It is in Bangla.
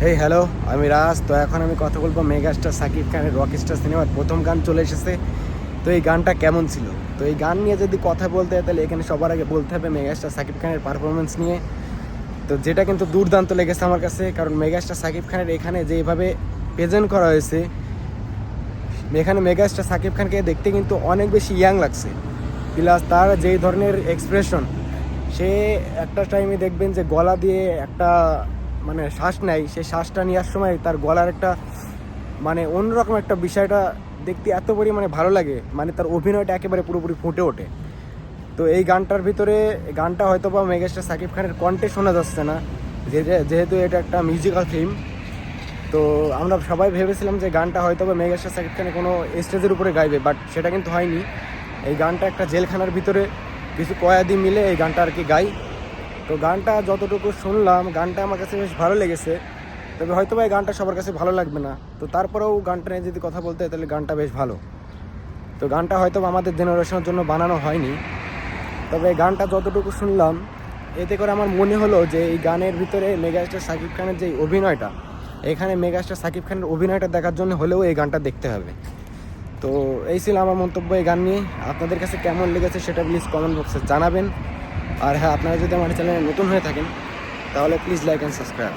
হেই হ্যালো, আমি রাজ। তো এখন আমি কথা বলবো মেগাস্টার সাকিব খানের রকস্টার সিনেমার প্রথম গান চলে এসেছে। তো এই গানটা কেমন ছিল? তো এই গান নিয়ে যদি কথা বলতে হয় তাহলে এখানে সবার আগে বলতে হবে মেগাস্টার সাকিব খানের পারফরমেন্স নিয়ে। তো যেটা কিন্তু দুর্দান্ত লেগেছে আমার কাছে, কারণ মেগাস্টার সাকিব খানের এখানে যেভাবে প্রেজেন্ট করা হয়েছে, এখানে মেগাস্টার সাকিব খানকে দেখতে কিন্তু অনেক বেশি ইয়াং লাগছে। প্লাস তার যেই ধরনের এক্সপ্রেশন, সে একটা টাইমে দেখবেন যে গলা দিয়ে একটা মানে শ্বাস নেয়, সেই শ্বাসটা নেওয়ার সময় তার গলার একটা মানে অন্যরকম একটা বিষয়টা দেখতে এত পরিমাণে ভালো লাগে, মানে তার অভিনয়টা একেবারে পুরোপুরি ফুটে ওঠে। তো এই গানটার ভিতরে, গানটা হয়তো বা মেগাস্টার সাকিব খানের কণ্ঠে শোনা যাচ্ছে না, যেহেতু এটা একটা মিউজিক্যাল ফিল্ম। তো আমরা সবাই ভেবেছিলাম যে গানটা হয়তো বা মেগাস্টার সাকিব খানের কোনো স্টেজের উপরে গাইবে, বাট সেটা কিন্তু হয়নি। এই গানটা একটা জেলখানার ভিতরে কিছু কয়েদি মিলে এই গানটা আর কি গাই। তো গানটা যতটুকু শুনলাম, গানটা আমার কাছে বেশ ভালো লেগেছে। তবে হয়তো বা এই গানটা সবার কাছে ভালো লাগবে না, তো তারপরেও গানটা নিয়ে যদি কথা বলতে হয় তাহলে গানটা বেশ ভালো। তো গানটা হয়তো আমাদের জেনারেশনের জন্য বানানো হয়নি, তবে গানটা যতটুকু শুনলাম, এতে করে আমার মনে হলো যে এই গানের ভিতরে মেগাস্টার সাকিব খানের যে অভিনয়টা, এখানে মেগাস্টার সাকিব খানের অভিনয়টা দেখার জন্য হলেও এই গানটা দেখতে হবে। তো এই ছিল আমার মন্তব্য এই গান নিয়ে। আপনাদের কাছে কেমন লেগেছে সেটা প্লিজ কমেন্ট বক্সে জানাবেন। আর হ্যাঁ, আপনারা যদি আমার চ্যানেলে নতুন হয়ে থাকেন তাহলে প্লিজ লাইক অ্যান্ড সাবস্ক্রাইব।